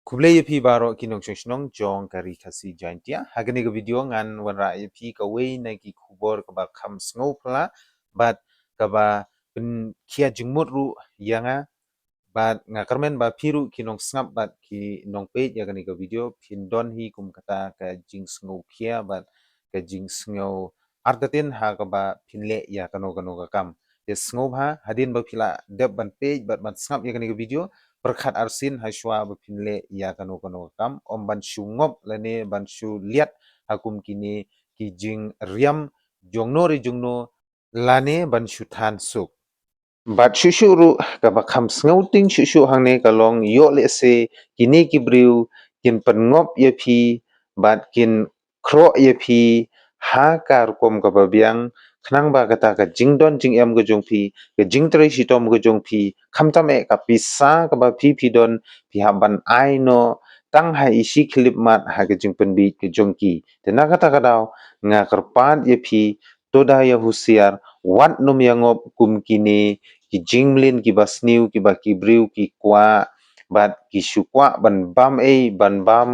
Kublai yapi baro kinong shnong jong kari kasi jantia hagani ga video ngan wanra yapi ka wei na ki kubor ka ba kham sngo pla bat ka ba kia jingmut ru yanga bat nga karmen ba piru kinong snap bat ki nong page yagani ga video pindon hi kum kata ka jing sngo kia bat ka jing sngo ardatin ha ka ba pinle ya kano kano ka kam ya sngo ha hadin ba pila deb ban page bat snap yagani ga video perkhat arsin haswa bepinle ya kano kano kam om ban shungop lane ban shu liat hakum kini ki jing riam jongno ri jongno lane ban shu than suk bat shushu ru ka ba kham snouting shushu hangne kalong yo le se kini ki briu kin pengop ye phi bat kin kro ye phi ha kar kom ka ba biang khnang ba kata ka jingdon jing em go jong phi ke jing tre shi tom go jong phi kham tam e ka pisa ka ba phi phi don phi ha ban ai no tang hai isi klip mat ha ke jing pen bi ke jong ki te na kata ka daw nga karpat ye phi to da ya husiar wat num yangop kum kini ki jingblin ki basniu ki ba ki briu ki kwa bat ki shukwa ban bam e ban bam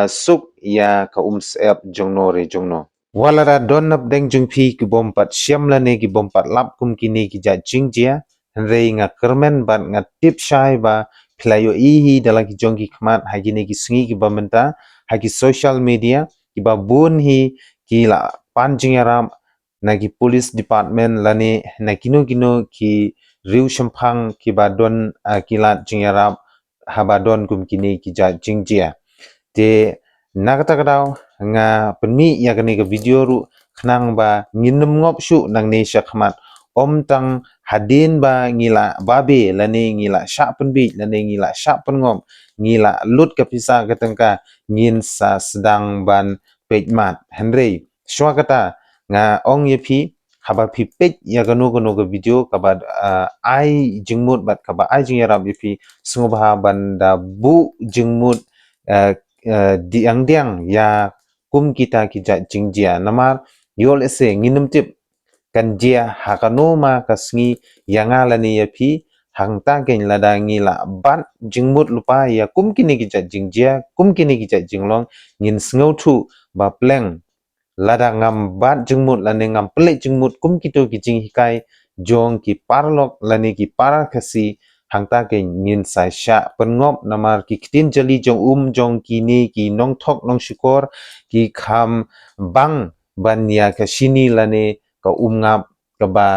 suk ya ka sep jongno re jongno walara don nap deng jungphi ki bompat syamla ne ki bompat lap kum kini ki ja jingjia rei nga kermen bat nga tip shai ba playo ihi dalam ki jongki khmat hagine ki singi ki bamenta hagi social media ki ba bun hi ki la panjingaram nagi police department lani nakino kino ki riu shampang ki ba don kilat jingarap habadon kum kini ki ja jingjia te nakata kadaw nga penmi ya kani ka video ru khnang ba nginum ngop shu nang ne shakhmat om tang hadin ba ngila babe lani ngila sha penbi lani ngila sha pengom ngila lut ka pisa ka tangka ngin sa sedang ban pejmat henry shwa kata nga ong ye phi haba phi pej ya kanu kanu ka video ka ba ai jingmut bat ka ba ai jingarap ye phi sungba banda bu jingmut diang diang ya kum kita kita jingjia namar yol ese nginum tip kanjia hakanoma kasngi yanga lani yapi hangta ken ladangi la bat jingmut lupa ya kum kini kita jingjia kum kini kita jinglong ngin sngo thu ba pleng lada ngam bat jingmut lani ngam plek jingmut kum kito ki jing hikai jong ki parlok lani ki para kasi hangta ke ngin sai sha pengop namar ki kitin jali jong jong kini ki nong thok nong shukor ki kham bang banya ka shini lane ka ngap ka ba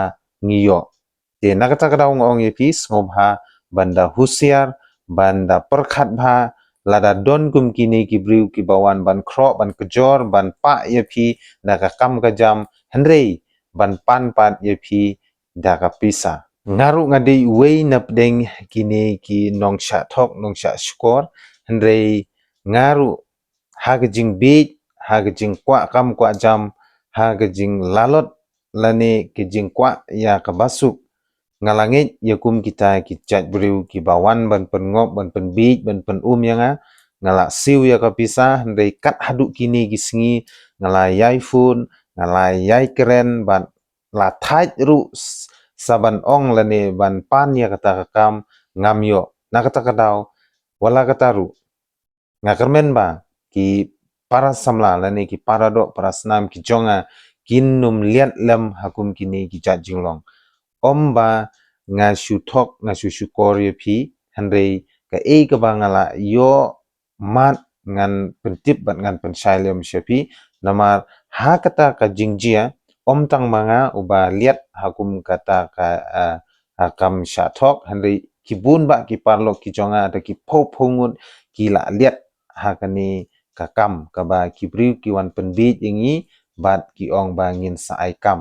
ngiyo te nakata ka daw ngong epis ngobha banda husiar banda perkhat bha lada don kum kini ki briu ki bawan ban kro ban kejor ban pa yepi naka kam ka jam henrei ban pan pat yepi daka pisa ngaru ngadi wei napdeng kini ki nongsha thok nongsha skor henrei ngaru hagjing bi hagjing kwa kam kwa jam hagjing lalot lane kijing kwa ya kabasuk ngalangit yakum kita ki chat briu ki bawan ban pengop ban penbi ban penum yanga ngala siu ya kapisa henrei kat haduk kini gisngi ngala yai phun ngala yai keren ban la thai ru saban ong lane ban pan ya kata kam ngamyo nakata kadaw wala kataru ngakermen ba ki para samla lane ki para do para snam ki jonga kinum liat lem hakum kini ki jinglong omba nga shu thok nga shu kor ye phi henrei ka e ka bangala yo mat ngan pentip bat ngan pensailem shepi namar ha kata ka jingjia om tang manga uba liat hakum kata ka hakam sha thok henrei kibun ba ki parlo ki jonga ta ki phongut ki la liat hakani kakam ka ba ki briu ki wan penbi ingi bat ki ong ba ngin sa ai kam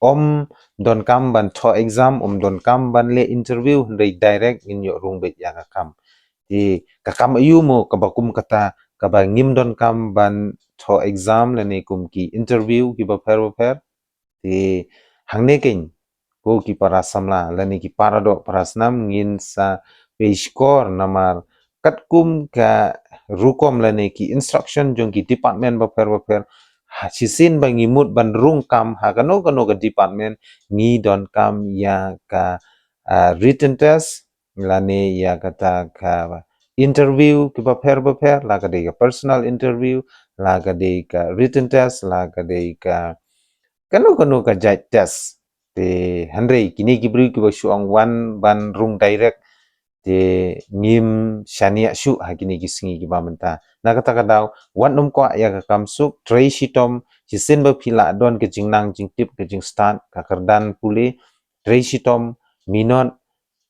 om don kam ban tho exam don kam ban le interview henrei direct in yo rung bet ya kam ti kakam ayu mo kabakum kata kaba ngim don kam ban tho exam lene kum ki interview ki ba pher ti hangne ken ko ki para samla lene ki para do prasnam ngin sa pe score namar kat kum ka rukom lene ki instruction jong ki department ba pher sisin bangi mut ban rung kam ha kano ka department ni don kam ya ka written test lane ya kata ka interview ke pair la ka de ka personal interview la ka de ka written test la ka de ka kanu ka judge test te handre kini gibri ki ba shuang wan ban rung direct te ngim shania shu hakini gisingi giba menta na kata kadau wan num kwa ya ka kamsuk trei shitom jisin ba phila don ke jingnang jingtip ke jing start ka kardan puli trei shitom minot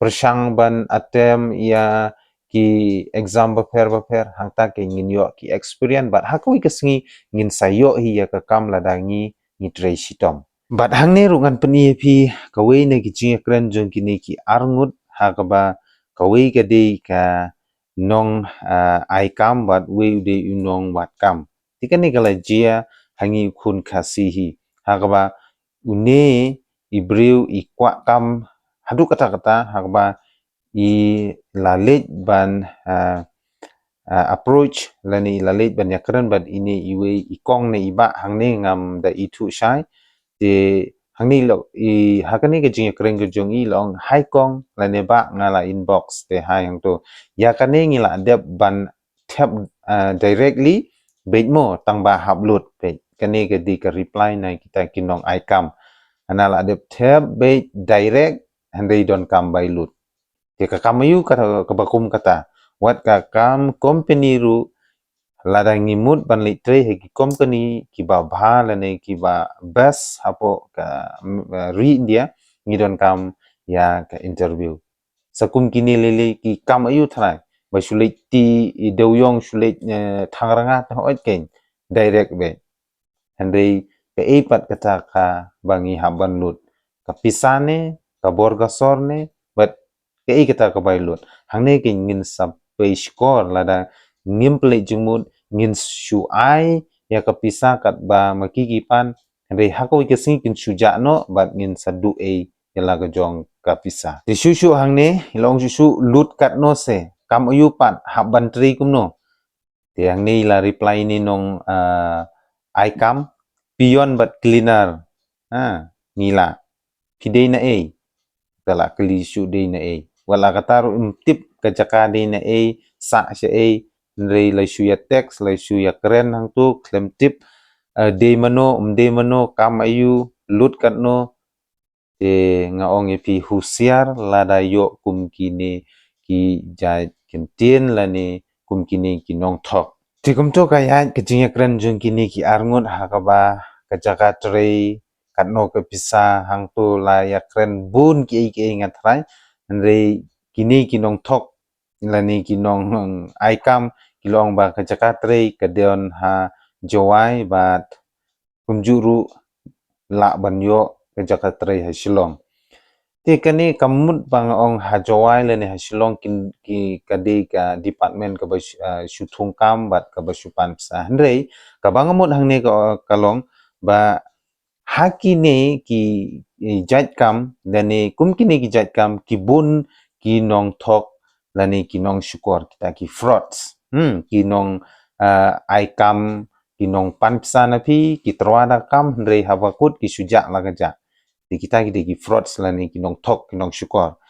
persang ban atem ya ki exam ba pair hangta ke ngin yo ki experience but hakui ke singi ngin sayo hi ya ka kam ladangi ni trei shitom but hangne rungan peni phi kawei ne ki jing kren jong kini ki arngut ha ka ba kawei ka de ka nong ai kam but we de nong wat kam tikani kala jia hangi khun khasi hi ha ka ba une ibreu i kwa kam hadu kata ha ka ba i lalet ban approach lani lalet ban yakran ban ini iwe ikong ne iba hangne ngam da itu shai te hangni lo i hakani ke jing kren ke jong i long hai kong la ne ba ngala inbox te hai yang to ya kane ngi la de ban tap directly bet mo tang ba upload pe kane ke di ke reply na kita kinong ai kam anala de tap bet direct and they don't come by loot te ka kamayu kata ka bakum kata wat ka kam company ru ladang ngimut ban litre hegi company ki ba bhala ne ki ba best hapo ka ri india ngidon kam ya ka interview sakum kini lele ki kam ayu thanai ba sulit ti dewyong sulit thangranga ta ot ken direct be handai ka epat kata ka bangi haban lut ka pisane ka borgasor ne but ka kata ka bailut hangne ke ngin sap pe score lada ngimple jumut ngin shu ai ya kapisa kat ba makikipan re hako ke sing kin shuja no bat ngin sadu e yala ga jong kapisa de shu shu hang ne long shu shu lut kat no se kam ayu pat haban tri kum no te hang ne la reply ni nong ai kam pion bat cleaner nila pidei na e tala kli shu de na e wala kataru tip ka jaka de na e sa she e rei la shu ya text la shu ya keren hang tu klem tip de mano kam ayu lut kat no te ngaong e pi husiar la da yo kum kini ki ja kentien la ni kum kini ki nong thok ti kum to ka ya ke jing kren jung kini ki arngut ha ka ba ka jaka trei kat no ke pisa hang tu la ya kren bun ki ngat rai rei kini ki nong thok la ni ki nong ai kam kilong ba ka jakatre ka deon ha jowai bat kunjuru la banyo ka jakatre ha shilong te kani kamut bang ong ha jowai le ne ha shilong ki kade ka department ka ba shuthung kam bat ka ba shupan sa handrei ka bangamut hang ne ka kalong ba haki ne ki jaj kam dane kum ki ne ki jaj kam ki bun ki nong thok lani ki nong syukor kita ki frauds ki nong ai kam ki nong pansa na pi ki troada kam ndrei hawakut ki suja la gaja di kita ki frauds lani ki nong thok ki nong syukor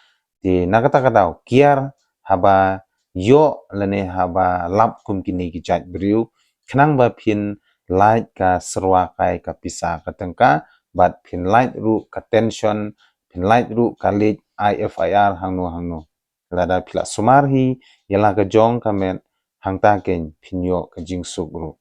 di nakata kadau kiar haba yo lani haba lap kum ki ne ki jaj briu kenang ba pin light ka serwa kai ka pisa ka tengka bat pin light ru ka tension pin light ru ka lit IFIR hangno lada pila sumarhi yala ka jong kamen hangta ken pinyo ka jing sugru